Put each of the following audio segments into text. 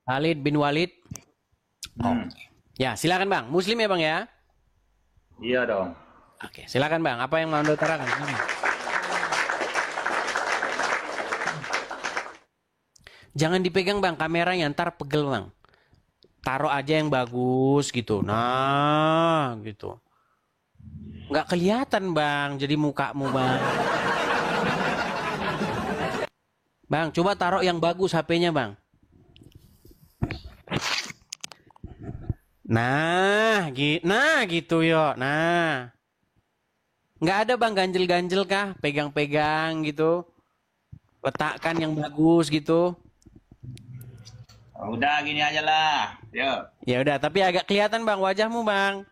Khalid bin Walid. Oh. Hmm. Ya, silakan Bang. Muslim ya Bang ya? Iya dong. Oke, silakan Bang. Apa yang mau Anda utarakan? Silakan. Jangan dipegang Bang kameranya, ntar pegel Bang. Taruh aja yang bagus gitu. Nah, gitu. Nggak kelihatan Bang, jadi mukamu Bang. Bang, coba taruh yang bagus HP-nya Bang. Nah gitu yo. Nah, nggak ada Bang ganjel-ganjel kah? Pegang-pegang gitu. Letakkan yang bagus gitu. Udah gini aja lah. Yuk. Ya udah, tapi agak kelihatan Bang wajahmu Bang.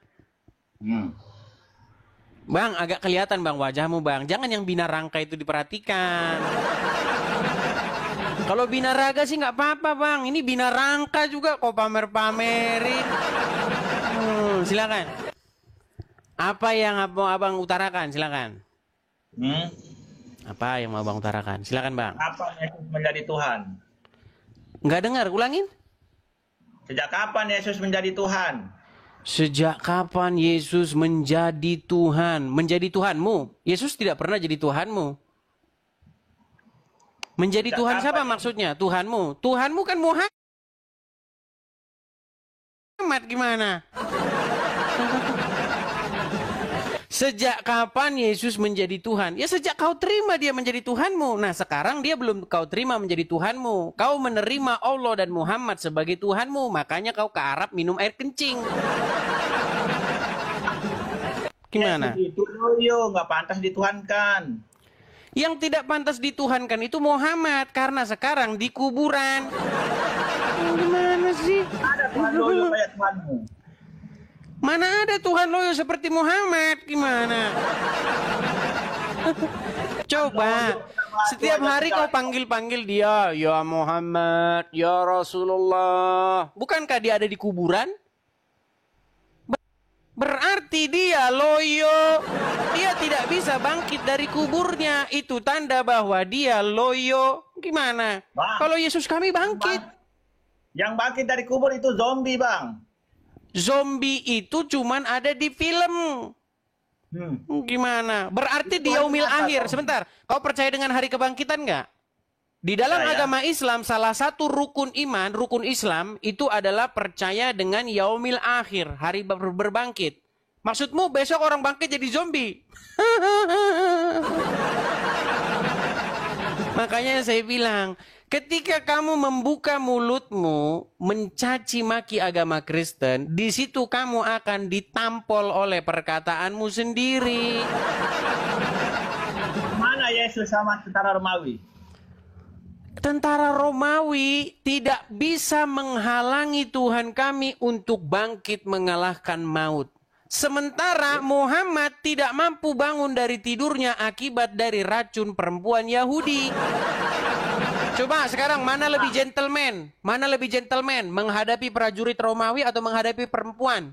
Hmm. Bang, agak kelihatan Bang wajahmu Bang. Jangan yang bina rangka itu diperhatikan. Kalau bina raga sih nggak apa-apa Bang. Ini bina rangka juga kok pamer-pamerin. Silakan. Apa yang abang utarakan? Silakan. Hmm. Apa yang mau abang utarakan? Silakan Bang. Kapan Yesus menjadi Tuhan? Nggak dengar, ulangin. Sejak kapan Yesus menjadi Tuhan? Sejak kapan Yesus menjadi Tuhan? Menjadi Tuhanmu? Yesus tidak pernah jadi Tuhanmu. Menjadi Sejak Tuhan siapa kapan? maksudnya? Tuhanmu. Tuhanmu kan Muhammad gimana? Sejak kapan Yesus menjadi Tuhan? Ya sejak kau terima dia menjadi Tuhanmu. Nah sekarang dia belum kau terima menjadi Tuhanmu. Kau menerima Allah dan Muhammad sebagai Tuhanmu. Makanya kau ke Arab minum air kencing. Gimana? Yesus itu loyo, nggak pantas dituhankan. Yang tidak pantas dituhankan itu Muhammad. Karena sekarang di kuburan. Gimana sih? Ada Tuhan loyo kayak Tuhanmu. Mana ada Tuhan loyo seperti Muhammad? Gimana? Coba setiap hari kau panggil-panggil dia, ya Muhammad, ya Rasulullah. Bukankah dia ada di kuburan? Berarti dia loyo. Dia tidak bisa bangkit dari kuburnya. Itu tanda bahwa dia loyo. Gimana? Bang. Kalau Yesus kami bangkit. Yang bangkit dari kubur itu zombie, Bang. Zombie itu cuman ada di film. Gimana? Berarti di yaumil akhir. Sebentar. Kau percaya dengan hari kebangkitan nggak? Di dalam agama Islam, salah satu rukun iman, rukun Islam, itu adalah percaya dengan yaumil akhir. Hari berbangkit. Maksudmu besok orang bangkit jadi zombie? Makanya saya bilang, ketika kamu membuka mulutmu mencaci maki agama Kristen, di situ kamu akan ditampol oleh perkataanmu sendiri. Mana Yesus sama tentara Romawi? Tentara Romawi tidak bisa menghalangi Tuhan kami untuk bangkit mengalahkan maut. Sementara Muhammad tidak mampu bangun dari tidurnya akibat dari racun perempuan Yahudi. Coba sekarang mana lebih gentleman? Mana lebih gentleman? Menghadapi prajurit Romawi atau menghadapi perempuan?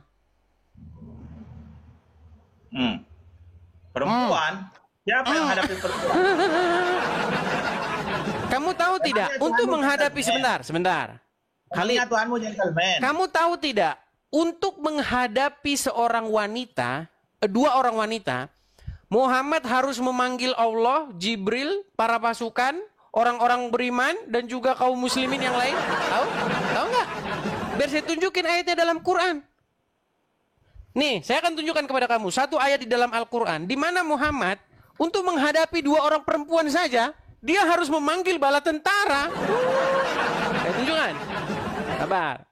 Perempuan? Siapa yang menghadapi perempuan? Kamu tahu tidak? Untuk menghadapi sebentar. Khalid, Tuhanmu gentleman. kamu tahu tidak? Untuk menghadapi seorang wanita, dua orang wanita, Muhammad harus memanggil Allah, Jibril, para pasukan, orang-orang beriman, dan juga kaum muslimin yang lain. Tahu? Tahu nggak? Biar saya tunjukin ayatnya dalam Quran. Nih, saya akan tunjukkan kepada kamu satu ayat di dalam Al-Quran, di mana Muhammad untuk menghadapi dua orang perempuan saja, dia harus memanggil bala tentara. Saya tunjukkan. Sabar.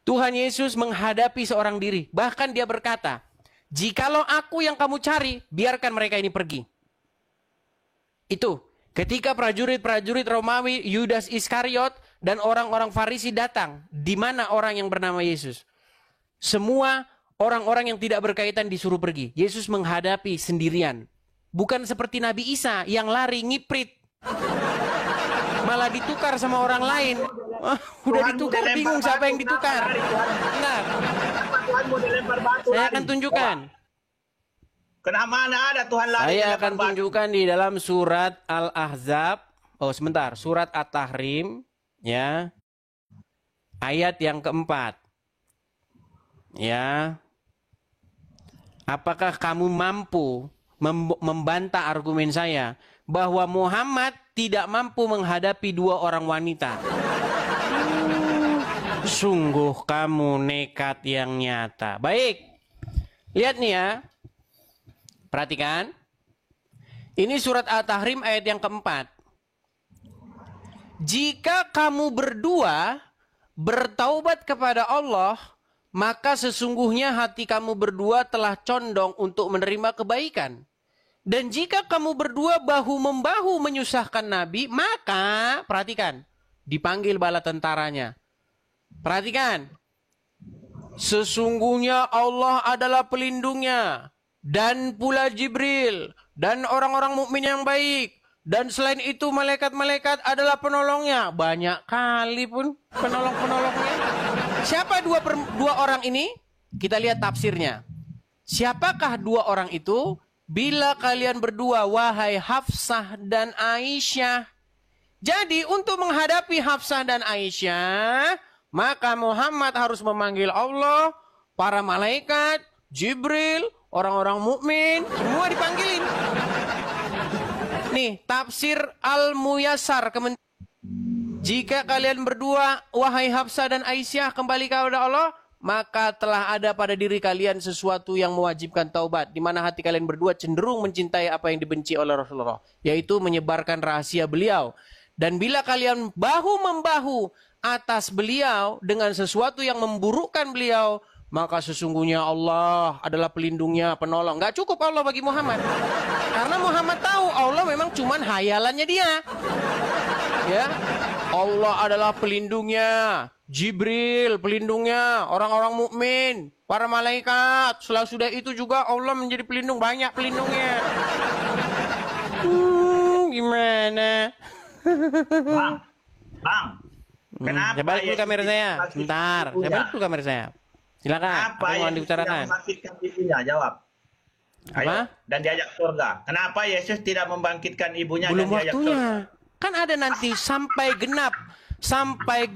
Tuhan Yesus menghadapi seorang diri. Bahkan dia berkata, jikalau aku yang kamu cari, biarkan mereka ini pergi. Itu. Ketika prajurit-prajurit Romawi, Yudas Iskariot, dan orang-orang Farisi datang. Di mana orang yang bernama Yesus? Semua orang-orang yang tidak berkaitan disuruh pergi. Yesus menghadapi sendirian. Bukan seperti Nabi Isa yang lari ngiprit. Malah ditukar sama orang lain. Udah ditukar, bingung siapa yang ditukar. Benar. Saya akan tunjukkan. Kenapa mana ada Tuhan lari? Saya akan tunjukkan di dalam surat Al-Ahzab. Oh sebentar, surat At-Tahrim. Ya. Ayat yang keempat. Ya. Apakah kamu mampu membantah argumen saya bahwa Muhammad tidak mampu menghadapi dua orang wanita? Sungguh kamu nekat yang nyata. Baik. Lihat nih ya. Perhatikan. Ini surat At-Tahrim ayat yang keempat. Jika kamu berdua bertaubat kepada Allah, maka sesungguhnya hati kamu berdua telah condong untuk menerima kebaikan. Dan jika kamu berdua bahu-membahu menyusahkan Nabi, maka, perhatikan, dipanggil bala tentaranya. Perhatikan, sesungguhnya Allah adalah pelindungnya, dan pula Jibril, dan orang-orang mukmin yang baik. Dan selain itu malaikat-malaikat adalah penolongnya. Banyak kali pun penolong-penolongnya. Siapa dua orang ini? Kita lihat tafsirnya. Siapakah dua orang itu? Bila kalian berdua, wahai Hafsah dan Aisyah. Jadi untuk menghadapi Hafsah dan Aisyah, maka Muhammad harus memanggil Allah, para malaikat, Jibril, orang-orang mukmin, semua dipanggilin. Nih, tafsir Al-Muyassar. Jika kalian berdua, wahai Hafsah dan Aisyah, kembali kepada Allah, maka telah ada pada diri kalian sesuatu yang mewajibkan taubat, di mana hati kalian berdua cenderung mencintai apa yang dibenci oleh Rasulullah, yaitu menyebarkan rahasia beliau. Dan bila kalian bahu-membahu atas beliau dengan sesuatu yang memburukkan beliau, maka sesungguhnya Allah adalah pelindungnya, penolong. Gak cukup Allah bagi Muhammad. Karena Muhammad tahu Allah memang cuman hayalannya dia. Ya, Allah adalah pelindungnya, Jibril pelindungnya, orang-orang mukmin, para malaikat. Sudah itu juga Allah menjadi pelindung, banyak pelindungnya. Gimana? Bang, kenapa saya balik dulu kamera saya. Sebentar, saya balik dulu kamera saya. Silakan. Apa yang dibicarakan? Membangkitkan ibunya? Jawab. Apa? Ayo, dan diajak surga. Kenapa Yesus tidak membangkitkan ibunya Belum dan diajak waktunya. surga? Kan ada nanti sampai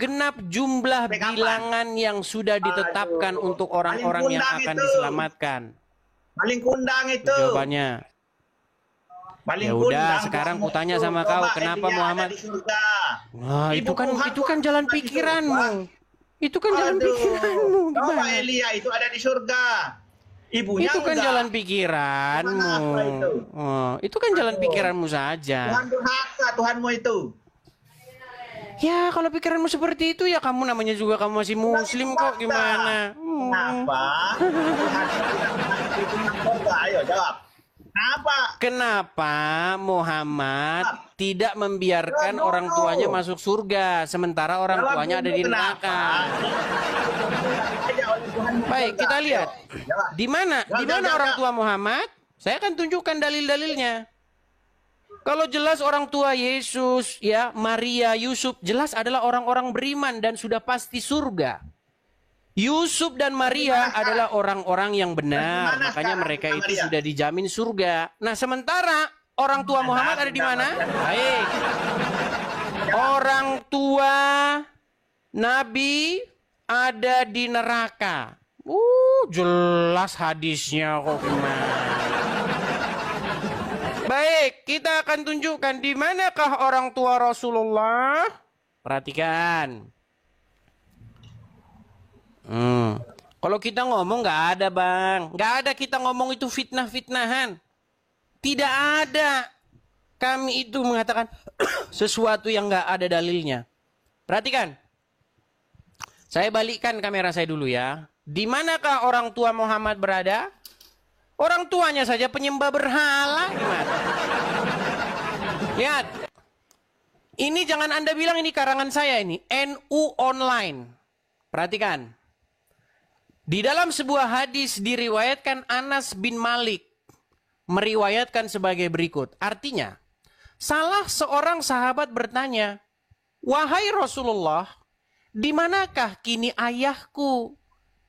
genap jumlah bilangan yang sudah ditetapkan untuk orang-orang yang akan diselamatkan. Maling kundang itu. Jawabannya. Maling Ya udah, sekarang ku tanya sama kau, kenapa Muhammad? Nah, itu kan jalan pikiranmu. Itu kan jalan pikiranmu. Coba Elia itu ada di surga. Ibunya itu kan enggak. jalan pikiranmu. Itu kan jalan pikiranmu saja. Tuhan durhaka, Tuhanmu itu. Ya, kalau pikiranmu seperti itu ya kamu namanya juga kamu masih muslim kok, gimana? Kenapa? Ayo jawab. Kenapa Muhammad tidak membiarkan orang tuanya masuk surga sementara orang tuanya ada di neraka? Baik, kita lihat. Di mana orang tua Muhammad? Saya akan tunjukkan dalil-dalilnya. Kalau jelas orang tua Yesus, ya, Maria, Yusuf, jelas adalah orang-orang beriman dan sudah pasti surga. Yusuf dan Maria adalah orang-orang yang benar, makanya mereka itu sudah dijamin surga. Nah, sementara orang tua Muhammad ada di mana? Baik. Orang tua Nabi ada di neraka. Jelas hadisnya kok gimana. Baik, kita akan tunjukkan di manakah orang tua Rasulullah. Perhatikan. Kalau kita ngomong nggak ada, Bang. Nggak ada kita ngomong itu fitnah-fitnahan. Tidak ada. Kami itu mengatakan sesuatu yang nggak ada dalilnya. Perhatikan. Saya balikkan kamera saya dulu ya. Di manakah orang tua Muhammad berada? Orang tuanya saja penyembah berhala. Gimana? Lihat. Ini jangan Anda bilang ini karangan saya ini. NU Online. Perhatikan. Di dalam sebuah hadis diriwayatkan Anas bin Malik meriwayatkan sebagai berikut. Artinya, salah seorang sahabat bertanya, "Wahai Rasulullah, di manakah kini ayahku?"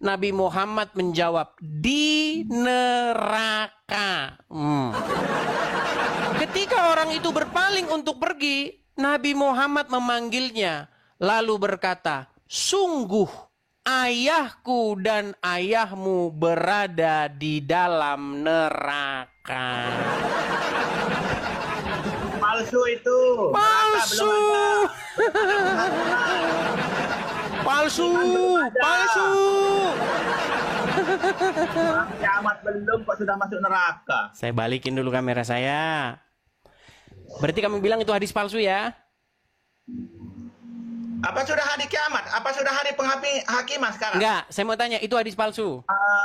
Nabi Muhammad menjawab, "Di neraka." Ketika orang itu berpaling untuk pergi, Nabi Muhammad memanggilnya. lalu berkata, sungguh ayahku dan ayahmu berada di dalam neraka. Palsu itu. Neraka Palsu. belum Palsu. Palsu. ada. Kiamat belum kok sudah masuk neraka. Saya balikin dulu kamera saya. Berarti kamu bilang itu hadis palsu ya? Apa sudah hari kiamat? Apa sudah hari penghakiman sekarang? Enggak, saya mau tanya, itu hadis palsu.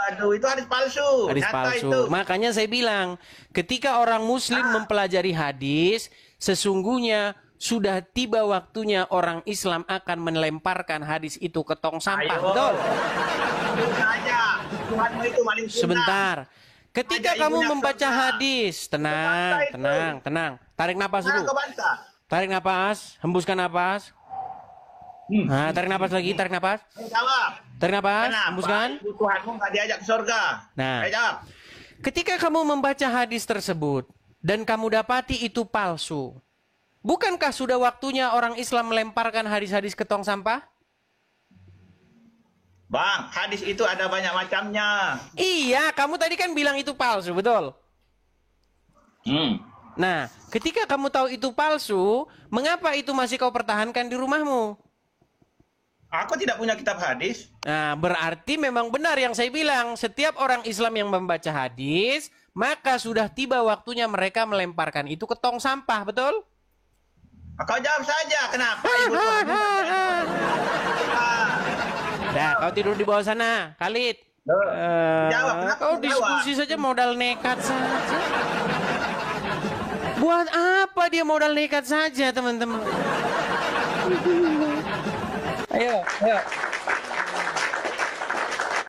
Aduh, itu hadis palsu. Hadis Nyata palsu. itu. Makanya saya bilang, ketika orang muslim mempelajari hadis, sesungguhnya sudah tiba waktunya orang Islam akan melemparkan hadis itu ke tong sampah. Ayo. Betul? Itu saja. Tuhanmu itu maling sunnah. Sebentar. Ketika Aja kamu ibunya membaca surga. hadis, tenang, Kebantah itu. tenang, tenang. Tarik napas Mana dulu. kau bantah? Tarik napas, hembuskan napas. Nah, tarik napas lagi, tarik napas. Jawab. Tarik napas, Kenapa? hembuskan. Ibu Tuhanmu nggak diajak ke surga. Nah. Ayo jawab. Ketika kamu membaca hadis tersebut dan kamu dapati itu palsu, bukankah sudah waktunya orang Islam melemparkan hadis-hadis ke tong sampah? Bang, hadis itu ada banyak macamnya. Iya, kamu tadi kan bilang itu palsu, betul? Nah, ketika kamu tahu itu palsu, mengapa itu masih kau pertahankan di rumahmu? Aku tidak punya kitab hadis. Nah, berarti memang benar yang saya bilang. Setiap orang Islam yang membaca hadis, maka sudah tiba waktunya mereka melemparkan itu ke tong sampah, betul? Kau jawab saja, kenapa ibu Tuhanmu nggak diajak ke surga? Dah, kau tidur di bawah sana, Khalid. Jawab, kenapa Kau kau diskusi saja modal nekat saja. Buat apa dia modal nekat saja, teman-teman? Ayo, ayo.